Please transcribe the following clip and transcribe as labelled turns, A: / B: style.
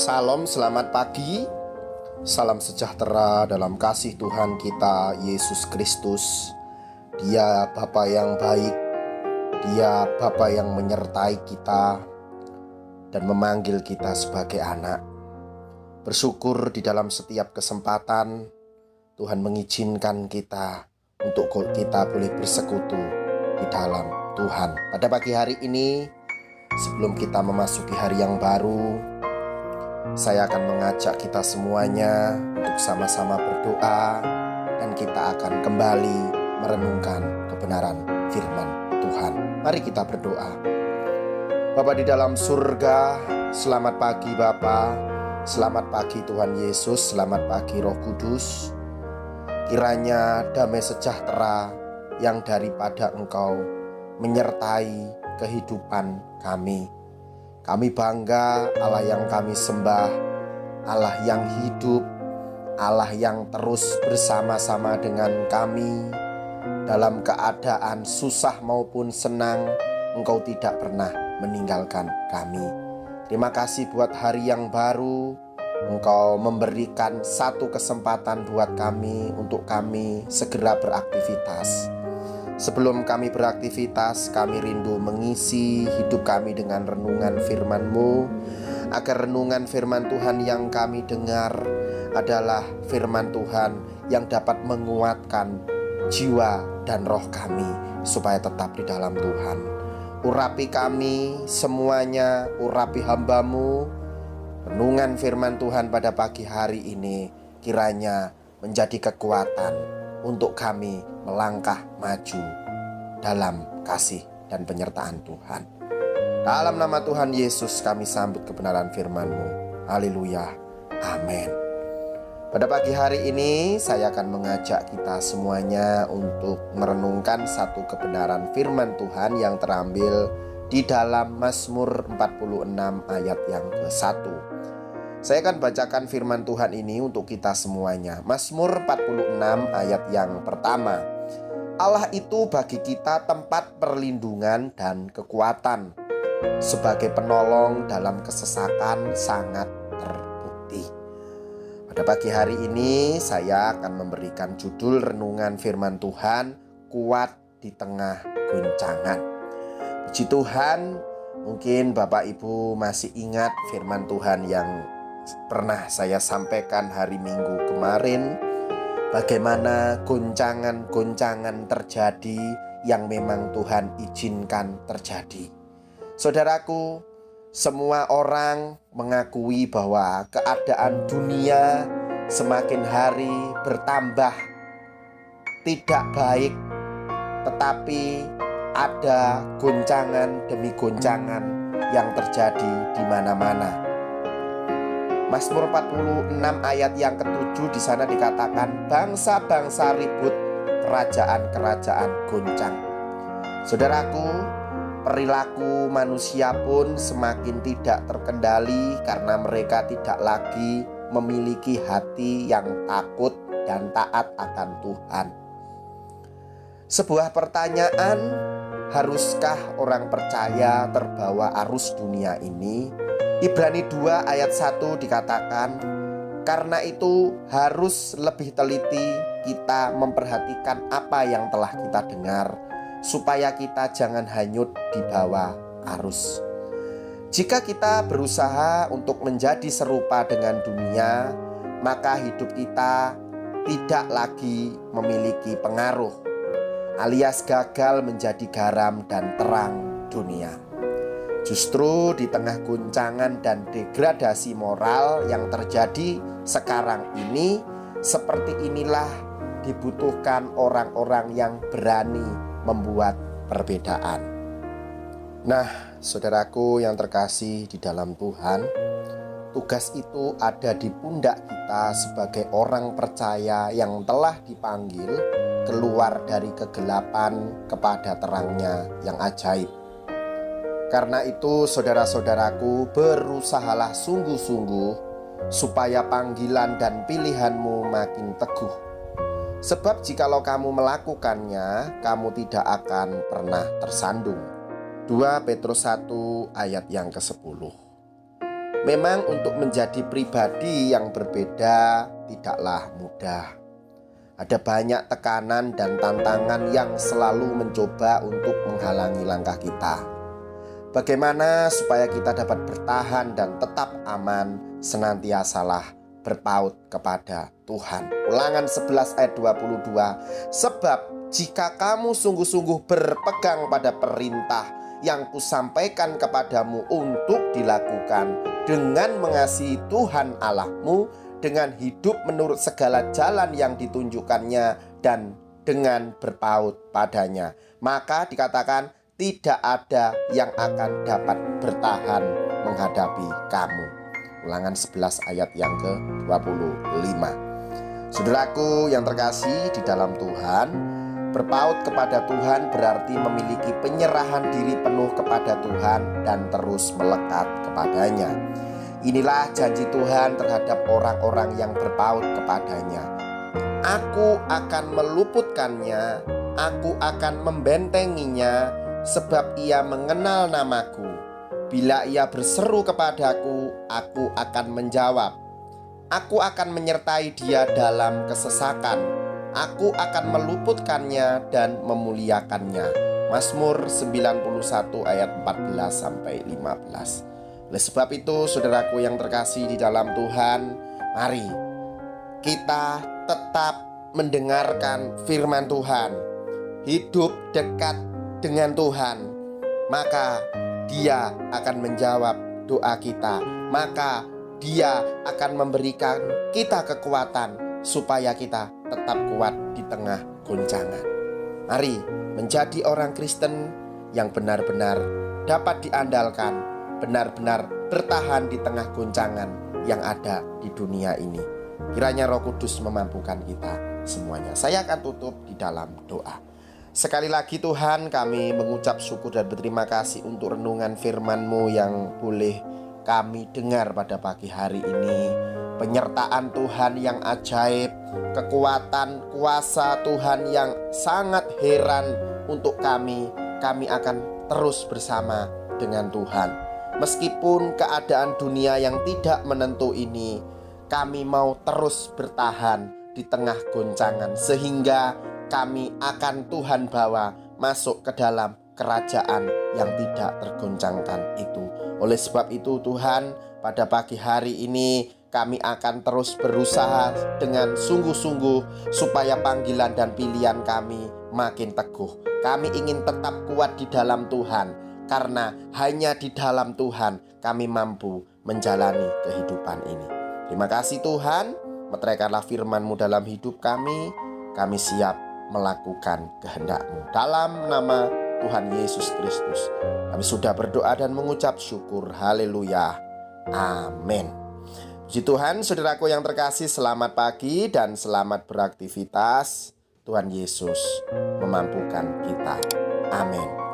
A: Salam, selamat pagi. Salam sejahtera dalam kasih Tuhan kita Yesus Kristus. Dia Bapa yang baik, Dia Bapa yang menyertai kita dan memanggil kita sebagai anak. Bersyukur di dalam setiap kesempatan Tuhan mengizinkan kita untuk kita boleh bersekutu di dalam Tuhan. Pada pagi hari ini, sebelum kita memasuki hari yang baru, saya akan mengajak kita semuanya untuk sama-sama berdoa, dan kita akan kembali merenungkan kebenaran firman Tuhan. Mari kita berdoa. Bapa di dalam surga, selamat pagi Bapa, selamat pagi Tuhan Yesus, selamat pagi Roh Kudus. Kiranya damai sejahtera yang daripada Engkau menyertai kehidupan kami. Kami bangga Allah yang kami sembah, Allah yang hidup, Allah yang terus bersama-sama dengan kami. Dalam keadaan susah maupun senang, Engkau tidak pernah meninggalkan kami. Terima kasih buat hari yang baru. Engkau memberikan satu kesempatan buat kami untuk kami segera beraktivitas. Sebelum kami beraktivitas, kami rindu mengisi hidup kami dengan renungan firman-Mu, agar renungan firman Tuhan yang kami dengar adalah firman Tuhan yang dapat menguatkan jiwa dan roh kami supaya tetap di dalam Tuhan. Urapi kami semuanya, urapi hamba-Mu. Renungan firman Tuhan pada pagi hari ini kiranya menjadi kekuatan untuk kami melangkah maju dalam kasih dan penyertaan Tuhan. Dalam nama Tuhan Yesus kami sambut kebenaran firman-Mu. Haleluya. Amin. Pada pagi hari ini saya akan mengajak kita semuanya untuk merenungkan satu kebenaran firman Tuhan yang terambil di dalam Mazmur 46 ayat yang ke-1. Saya akan bacakan firman Tuhan ini untuk kita semuanya. Mazmur 46 ayat yang pertama. Allah itu bagi kita tempat perlindungan dan kekuatan. Sebagai penolong dalam kesesakan sangat terbukti. Pada pagi hari ini saya akan memberikan judul renungan firman Tuhan, kuat di tengah goncangan. Puji Tuhan, mungkin Bapak Ibu masih ingat firman Tuhan yang pernah saya sampaikan hari Minggu kemarin, bagaimana goncangan-goncangan terjadi yang memang Tuhan izinkan terjadi. Saudaraku, semua orang mengakui bahwa keadaan dunia semakin hari bertambah tidak baik, tetapi ada goncangan demi goncangan yang terjadi di mana-mana. Mazmur 46 ayat yang ke-7 di sana dikatakan bangsa-bangsa ribut, kerajaan-kerajaan goncang. Saudaraku, perilaku manusia pun semakin tidak terkendali karena mereka tidak lagi memiliki hati yang takut dan taat akan Tuhan. Sebuah pertanyaan, haruskah orang percaya terbawa arus dunia ini? Ibrani 2 ayat 1 dikatakan, karena itu harus lebih teliti kita memperhatikan apa yang telah kita dengar, supaya kita jangan hanyut di bawah arus. Jika kita berusaha untuk menjadi serupa dengan dunia, maka hidup kita tidak lagi memiliki pengaruh, alias gagal menjadi garam dan terang dunia. Justru di tengah goncangan dan degradasi moral yang terjadi sekarang ini, seperti inilah dibutuhkan orang-orang yang berani membuat perbedaan. Nah, saudaraku yang terkasih di dalam Tuhan, tugas itu ada di pundak kita sebagai orang percaya yang telah dipanggil keluar dari kegelapan kepada terangnya yang ajaib. Karena itu saudara-saudaraku, berusahalah sungguh-sungguh supaya panggilan dan pilihanmu makin teguh. Sebab jikalau kamu melakukannya, kamu tidak akan pernah tersandung. 2 Petrus 1 ayat yang ke-10. Memang untuk menjadi pribadi yang berbeda tidaklah mudah. Ada banyak tekanan dan tantangan yang selalu mencoba untuk menghalangi langkah kita. Bagaimana supaya kita dapat bertahan dan tetap aman, senantiasalah berpaut kepada Tuhan. Ulangan 11 ayat 22. Sebab jika kamu sungguh-sungguh berpegang pada perintah yang kusampaikan kepadamu untuk dilakukan dengan mengasihi Tuhan Allahmu, dengan hidup menurut segala jalan yang ditunjukkannya dan dengan berpaut padanya, maka dikatakan tidak ada yang akan dapat bertahan menghadapi kamu. Ulangan 11 ayat yang ke-25. Saudaraku yang terkasih di dalam Tuhan, berpaut kepada Tuhan berarti memiliki penyerahan diri penuh kepada Tuhan dan terus melekat kepadanya. Inilah janji Tuhan terhadap orang-orang yang berpaut kepadanya. Aku akan meluputkannya, aku akan membentenginya, sebab ia mengenal namaku. Bila ia berseru kepadaku, aku akan menjawab. Aku akan menyertai dia dalam kesesakan. Aku akan meluputkannya dan memuliakannya. Mazmur 91 ayat 14-15. Oleh sebab itu, saudaraku yang terkasih di dalam Tuhan, mari kita tetap mendengarkan firman Tuhan, hidup dekat dengan Tuhan, maka Dia akan menjawab doa kita, maka Dia akan memberikan kita kekuatan supaya kita tetap kuat di tengah goncangan. Mari menjadi orang Kristen yang benar-benar dapat diandalkan, benar-benar bertahan di tengah goncangan yang ada di dunia ini. Kiranya Roh Kudus memampukan kita semuanya. Saya akan tutup di dalam doa. Sekali lagi Tuhan, kami mengucap syukur dan berterima kasih untuk renungan firman-Mu yang boleh kami dengar pada pagi hari ini. Penyertaan Tuhan yang ajaib, kekuatan kuasa Tuhan yang sangat heran untuk kami. Kami akan terus bersama dengan Tuhan. Meskipun keadaan dunia yang tidak menentu ini, kami mau terus bertahan di tengah goncangan, sehingga kami akan Tuhan bawa masuk ke dalam kerajaan yang tidak tergoncangkan itu. Oleh sebab itu Tuhan, pada pagi hari ini kami akan terus berusaha dengan sungguh-sungguh supaya panggilan dan pilihan kami makin teguh. Kami ingin tetap kuat di dalam Tuhan, karena hanya di dalam Tuhan kami mampu menjalani kehidupan ini. Terima kasih Tuhan, meteraikanlah firman-Mu dalam hidup kami. Kami siap melakukan kehendak-Mu. Dalam nama Tuhan Yesus Kristus, kami sudah berdoa dan mengucap syukur. Haleluya. Amin. Puji Tuhan, saudaraku yang terkasih, selamat pagi dan selamat beraktivitas. Tuhan Yesus memampukan kita. Amin.